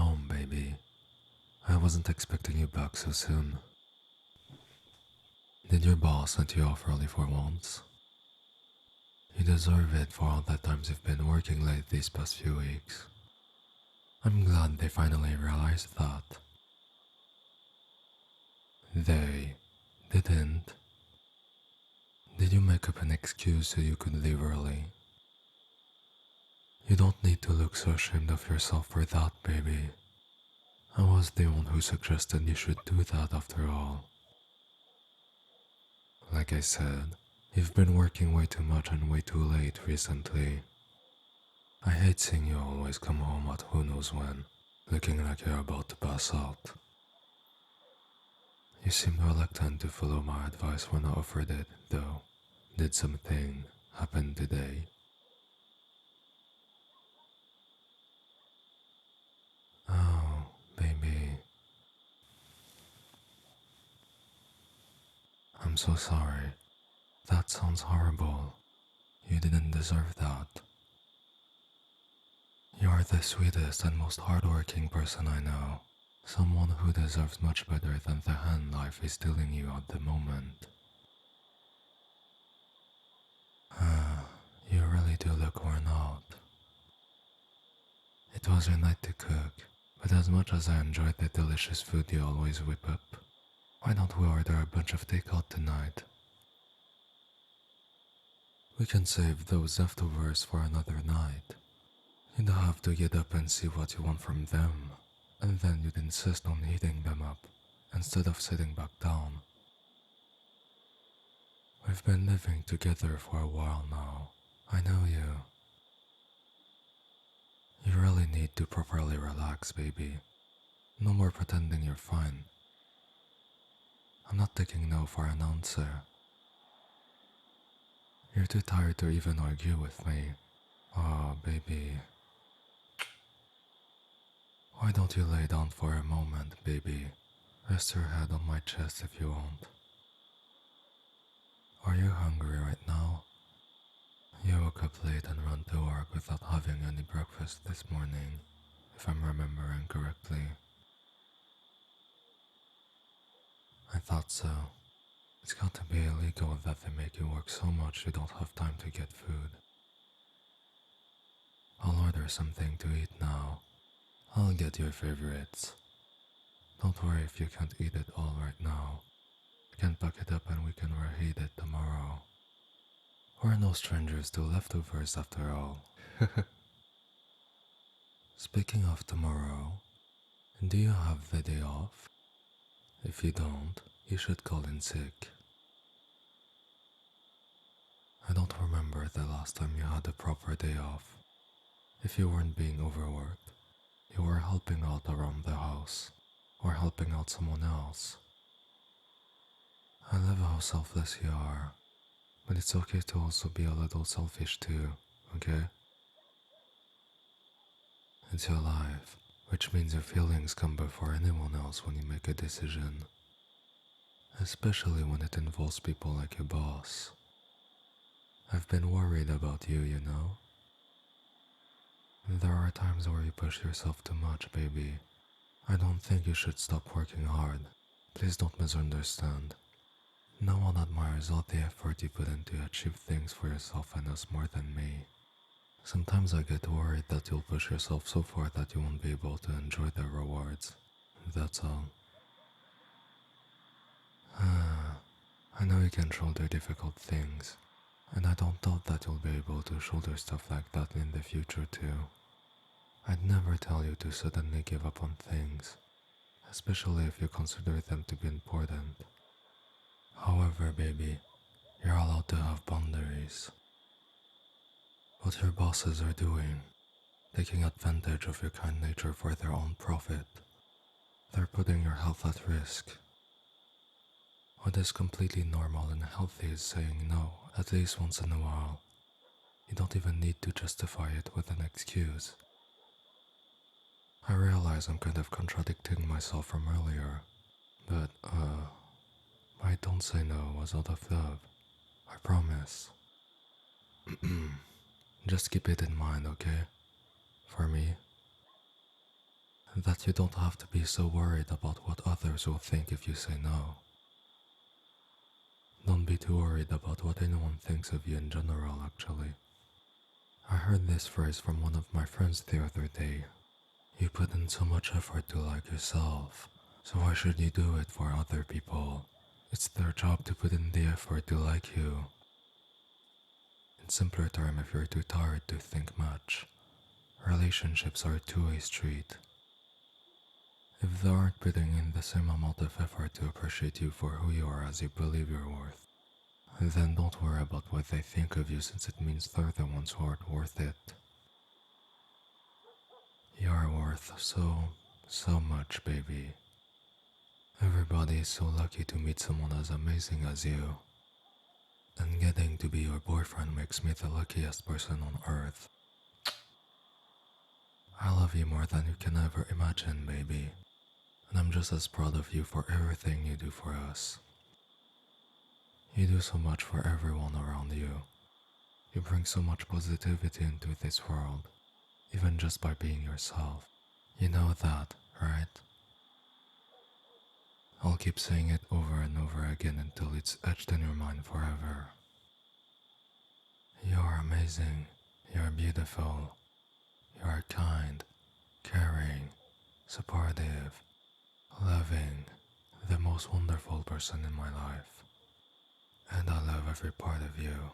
home, baby. I wasn't expecting you back so soon. Did your boss let you off early for once? You deserve it for all the times you've been working late these past few weeks. I'm glad they finally realized that. They didn't. Did you make up an excuse so you could leave early? You don't need to look so ashamed of yourself for that, baby. I was the one who suggested you should do that after all. Like I said, you've been working way too much and way too late recently. I hate seeing you always come home at who knows when, looking like you're about to pass out. You seemed reluctant to follow my advice when I offered it, though. Did something happen today? Oh, baby. I'm so sorry. That sounds horrible. You didn't deserve that. You're the sweetest and most hardworking person I know. Someone who deserves much better than the hand life is dealing you at the moment. You really do look worn out. It was your night to cook, but as much as I enjoyed the delicious food you always whip up, why don't we order a bunch of takeout tonight? We can save those leftovers for another night. You'd have to get up and see what you want from them, and then you'd insist on heating them up instead of sitting back down. We've been living together for a while now. I know you. You really need to properly relax, baby. No more pretending you're fine. I'm not taking no for an answer. You're too tired to even argue with me. Oh, baby. Why don't you lay down for a moment, baby? Rest your head on my chest if you want. Are you hungry right now? You woke up late and ran to work without having any breakfast this morning, if I'm remembering correctly. I thought so. It's got to be illegal that they make you work so much you don't have time to get food. I'll order something to eat now. I'll get your favorites. Don't worry if you can't eat it all right now. We can pack it up and we can reheat it tomorrow. We're no strangers to leftovers after all. Speaking of tomorrow, do you have the day off? If you don't, you should call in sick. I don't remember the last time you had a proper day off. If you weren't being overworked, you were helping out around the house, or helping out someone else. I love how selfless you are, but it's okay to also be a little selfish too, okay? It's your life, which means your feelings come before anyone else when you make a decision. Especially when it involves people like your boss. I've been worried about you, you know? There are times where you push yourself too much, baby. I don't think you should stop working hard. Please don't misunderstand. No one admires all the effort you put in to achieve things for yourself and us more than me. Sometimes I get worried that you'll push yourself so far that you won't be able to enjoy the rewards. That's all. I know you can shoulder difficult things, and I don't doubt that you'll be able to shoulder stuff like that in the future too. I'd never tell you to suddenly give up on things, especially if you consider them to be important. However, baby, you're allowed to have boundaries. What your bosses are doing, taking advantage of your kind nature for their own profit, they're putting your health at risk. What is completely normal and healthy is saying no at least once in a while. You don't even need to justify it with an excuse. I realize I'm kind of contradicting myself from earlier, but my don't say no was out of love. I promise. Just keep it in mind, okay? For me. That you don't have to be so worried about what others will think if you say no. Don't be too worried about what anyone thinks of you in general, actually. I heard this phrase from one of my friends the other day. You put in so much effort to like yourself, so why should you do it for other people? It's their job to put in the effort to like you. In simpler terms, if you're too tired to think much, relationships are a two-way street. If they aren't putting in the same amount of effort to appreciate you for who you are as you believe you're worth, then don't worry about what they think of you, since it means they're the ones who aren't worth it. You're worth so much, baby. Everybody is so lucky to meet someone as amazing as you. And getting to be your boyfriend makes me the luckiest person on earth. I love you more than you can ever imagine, baby. And I'm just as proud of you for everything you do for us. You do so much for everyone around you. You bring so much positivity into this world, even just by being yourself. You know that, right? I'll keep saying it over and over again until it's etched in your mind forever. You're amazing. You're beautiful. You're kind, caring, supportive, loving, the most wonderful person in my life. And I love every part of you.